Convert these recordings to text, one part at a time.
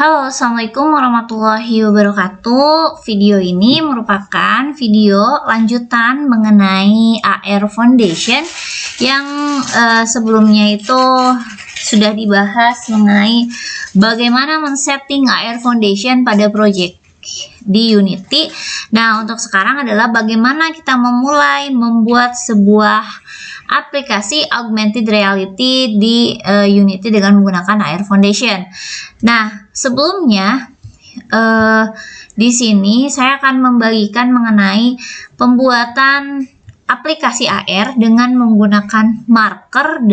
Halo, Assalamualaikum warahmatullahi wabarakatuh. Video ini merupakan video lanjutan mengenai AR Foundation yang sebelumnya itu sudah dibahas mengenai bagaimana men-setting AR Foundation pada project di Unity. Nah, untuk sekarang adalah bagaimana kita memulai membuat sebuah aplikasi augmented reality di Unity dengan menggunakan AR Foundation. Nah, sebelumnya di sini saya akan membagikan mengenai pembuatan aplikasi AR dengan menggunakan marker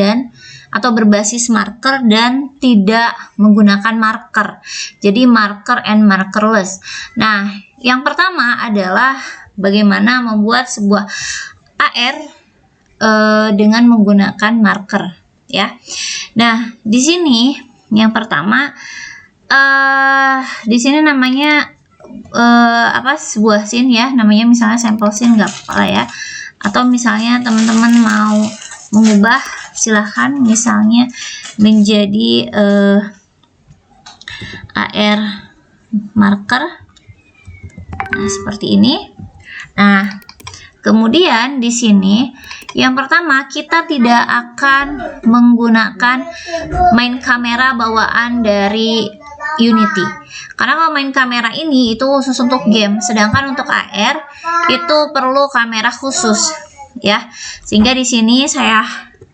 atau berbasis marker dan tidak menggunakan marker. Jadi marker and markerless. Nah, yang pertama adalah bagaimana membuat sebuah AR dengan menggunakan marker, ya. Nah, di sini yang pertama di sini namanya sebuah scene, ya, namanya misalnya sampel scene, nggak apa-apa lah, ya. Atau misalnya teman-teman mau mengubah, silahkan misalnya menjadi AR marker. Nah, seperti ini. Nah, kemudian di sini yang pertama kita tidak akan menggunakan main kamera bawaan dari Unity. Karena kalau main kamera ini itu khusus untuk game, sedangkan untuk AR itu perlu kamera khusus, ya. Sehingga di sini saya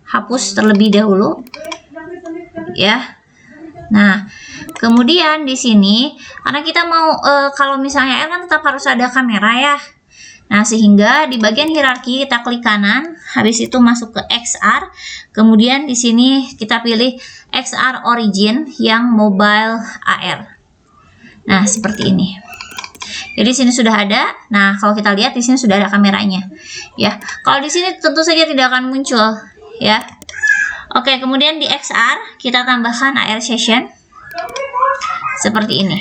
hapus terlebih dahulu, ya. Nah, kemudian di sini karena kita mau kalau misalnya AR kan tetap harus ada kamera, ya. Nah, sehingga di bagian hierarki kita klik kanan, habis itu masuk ke XR, kemudian di sini kita pilih XR Origin yang mobile AR. Nah, seperti ini. Jadi di sini sudah ada. Nah, kalau kita lihat di sini sudah ada kameranya, ya. Kalau di sini tentu saja tidak akan muncul, ya. Oke, kemudian di XR kita tambahkan AR Session seperti ini,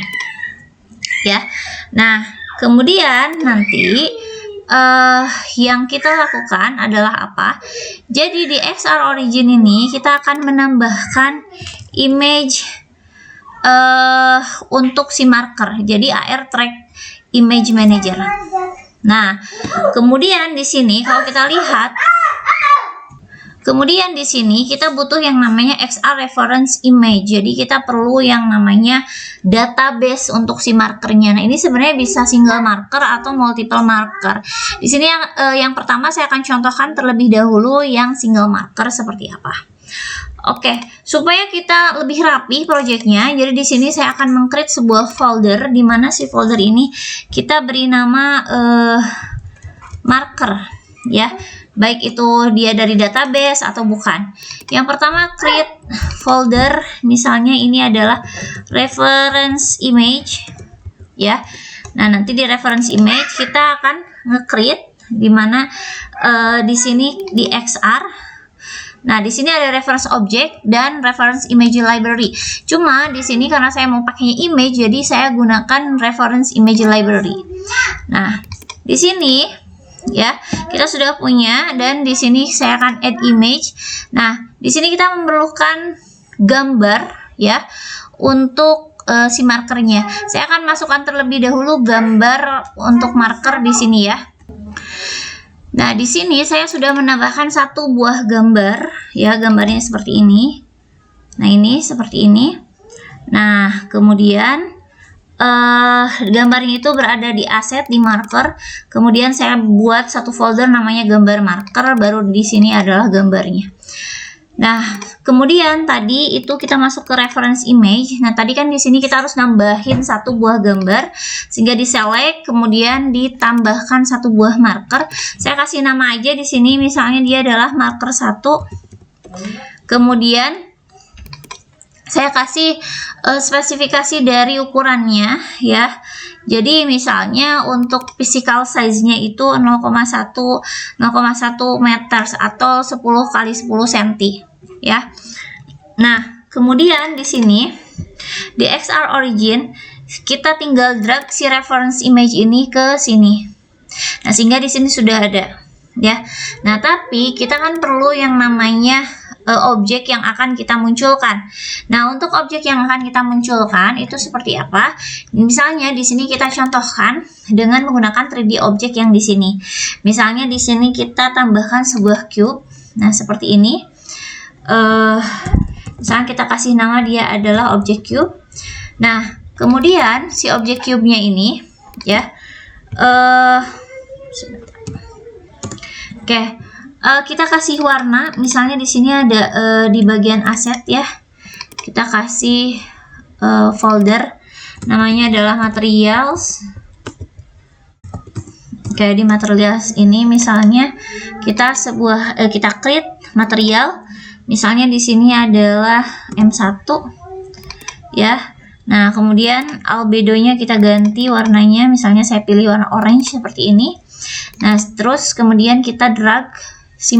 ya. Nah, kemudian nanti yang kita lakukan adalah apa? Jadi di XR Origin ini kita akan menambahkan image untuk si marker. Jadi AR Track Image Manager. Nah, kemudian di sini kalau kita lihat, kemudian di sini kita butuh yang namanya XR Reference Image. Jadi kita perlu yang namanya database untuk si markernya. Nah, ini sebenarnya bisa single marker atau multiple marker. Di sini yang pertama saya akan contohkan terlebih dahulu yang single marker seperti apa. Oke, supaya kita lebih rapi projectnya, jadi di sini saya akan meng-create sebuah folder, di mana si folder ini kita beri nama marker, ya. Baik itu dia dari database atau bukan. Yang pertama, create folder, misalnya ini adalah reference image, ya. Nah, nanti di reference image kita akan nge-create, di mana di sini di XR. Nah, di sini ada reference object dan reference image library. Cuma di sini karena saya mau pakainya image, jadi saya gunakan reference image library. Nah, di sini, ya, kita sudah punya, dan di sini saya akan add image. Nah, di sini kita memerlukan gambar, ya, untuk si markernya. Saya akan masukkan terlebih dahulu gambar untuk marker di sini, ya. Nah, di sini saya sudah menambahkan satu buah gambar, ya, gambarnya seperti ini. Nah, ini seperti ini. Nah, kemudian gambarnya itu berada di aset di marker. Kemudian saya buat satu folder namanya gambar marker, baru di sini adalah gambarnya. Nah, kemudian tadi itu kita masuk ke reference image. Nah, tadi kan di sini kita harus nambahin satu buah gambar, sehingga di select, kemudian ditambahkan satu buah marker. Saya kasih nama aja di sini, misalnya dia adalah marker 1. Kemudian saya kasih spesifikasi dari ukurannya, ya. Jadi misalnya untuk physical size-nya itu 0,1 meter atau 10 kali 10 cm, ya. Nah, kemudian di sini di XR Origin kita tinggal drag si reference image ini ke sini. Nah, sehingga di sini sudah ada, ya. Nah, tapi kita kan perlu yang namanya objek yang akan kita munculkan. Nah, untuk objek yang akan kita munculkan itu seperti apa? Misalnya di sini kita contohkan dengan menggunakan 3D objek yang di sini. Misalnya di sini kita tambahkan sebuah cube. Nah, seperti ini. Misalnya kita kasih nama dia adalah objek cube. Nah, kemudian si objek cube-nya ini ya. Kita kasih warna, misalnya di sini ada di bagian aset ya, kita kasih folder, namanya adalah materials. Di materials ini misalnya kita create material, misalnya di sini adalah M1 ya. Nah, kemudian albedonya kita ganti warnanya, misalnya saya pilih warna orange seperti ini. Nah, terus kemudian kita drag si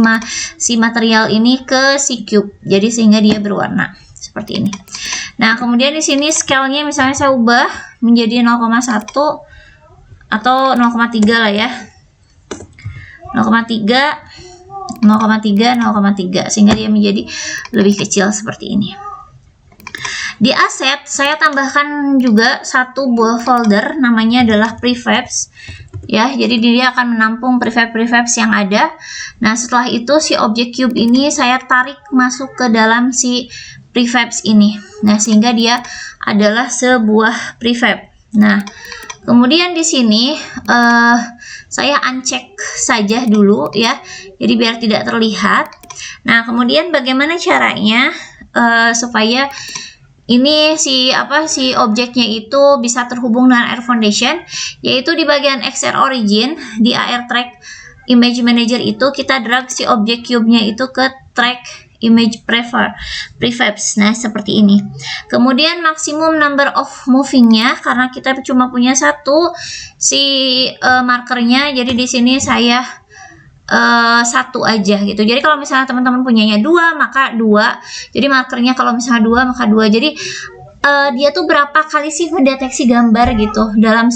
material ini ke si cube, jadi sehingga dia berwarna seperti ini. Nah, kemudian di sini scale-nya misalnya saya ubah menjadi 0,1 atau 0,3 lah ya, 0,3, sehingga dia menjadi lebih kecil seperti ini. Di aset saya tambahkan juga satu buah folder, namanya adalah prefabs ya, jadi dia akan menampung prefabs yang ada. Nah, setelah itu si objek cube ini saya tarik masuk ke dalam si prefabs ini. Nah, sehingga dia adalah sebuah prefab. Nah, kemudian di sini saya uncheck saja dulu ya, jadi biar tidak terlihat. Nah, kemudian bagaimana caranya supaya ini si objeknya itu bisa terhubung dengan Air Foundation, yaitu di bagian XR Origin di AR Track Image Manager itu kita drag si objek cube-nya itu ke track image prefabs. Nah, seperti ini. Kemudian maksimum number of moving-nya, karena kita cuma punya satu si markernya, jadi di sini saya satu aja gitu. Jadi kalau misalnya teman-teman punyanya 2, maka 2. Jadi markernya kalau misalnya 2, maka 2. Jadi dia tuh berapa kali sih mendeteksi gambar gitu dalam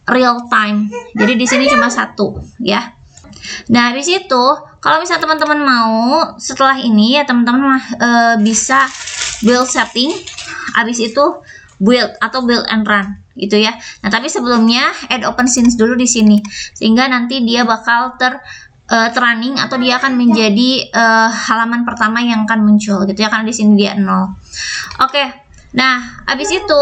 real time. Jadi di sini cuma 1 ya. Nah, habis itu kalau misalnya teman-teman mau setelah ini ya teman-teman bisa build setting, habis itu build atau build and run gitu ya. Nah, tapi sebelumnya add open scenes dulu di sini, sehingga nanti dia bakal running atau dia akan menjadi halaman pertama yang akan muncul gitu ya, karena di sini dia 0. Oke. Nah, habis itu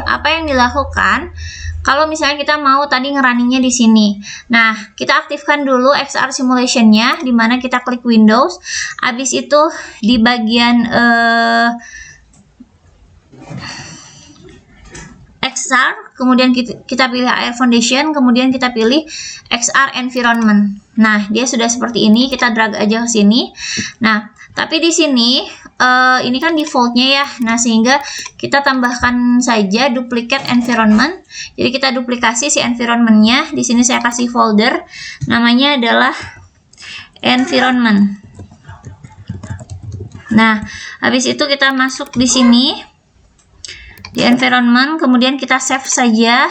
apa yang dilakukan kalau misalnya kita mau tadi ngerunningnya di sini? Nah, kita aktifkan dulu XR simulation-nya, di mana kita klik Windows. Habis itu di bagian XR, kemudian kita pilih Air Foundation, kemudian kita pilih XR Environment. Nah, dia sudah seperti ini, kita drag aja ke sini. Nah, tapi di sini ini kan defaultnya ya. Nah, sehingga kita tambahkan saja duplicate environment. Jadi kita duplikasi si environment-nya. Di sini saya kasih folder, namanya adalah environment. Nah, habis itu kita masuk di sini di environment, kemudian kita save saja.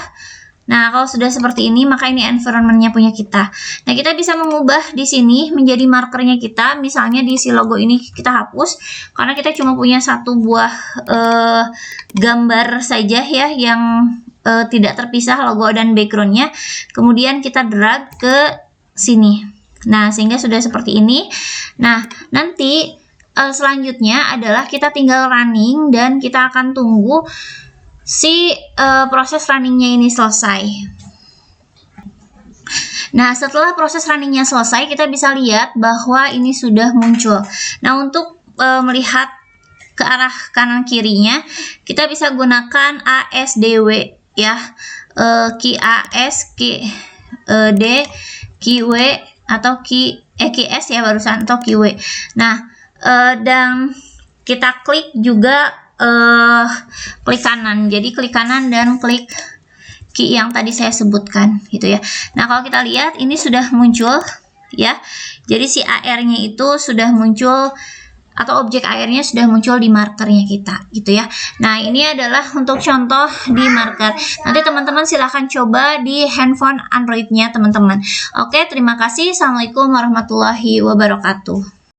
Nah, kalau sudah seperti ini, maka ini environment-nya punya kita. Nah, kita bisa mengubah di sini menjadi markernya kita. Misalnya di si logo ini kita hapus, karena kita cuma punya satu buah gambar saja ya, yang tidak terpisah logo dan background-nya. Kemudian kita drag ke sini. Nah, sehingga sudah seperti ini. Nah, nanti selanjutnya adalah kita tinggal running dan kita akan tunggu si proses runningnya ini selesai. Nah, setelah proses runningnya selesai, kita bisa lihat bahwa ini sudah muncul. Nah, untuk melihat ke arah kanan kirinya, kita bisa gunakan ASDW ya, QAS, QD, QW atau QS ya barusan, atau QW. Nah, dan kita klik juga klik kanan, jadi klik kanan dan klik key yang tadi saya sebutkan gitu ya. Nah, kalau kita lihat ini sudah muncul ya, jadi si AR-nya itu sudah muncul atau objek AR-nya sudah muncul di markernya kita gitu ya. Nah, ini adalah untuk contoh di marker. Nanti teman-teman silahkan coba di handphone Android-nya teman-teman. Oke, terima kasih. Assalamualaikum warahmatullahi wabarakatuh.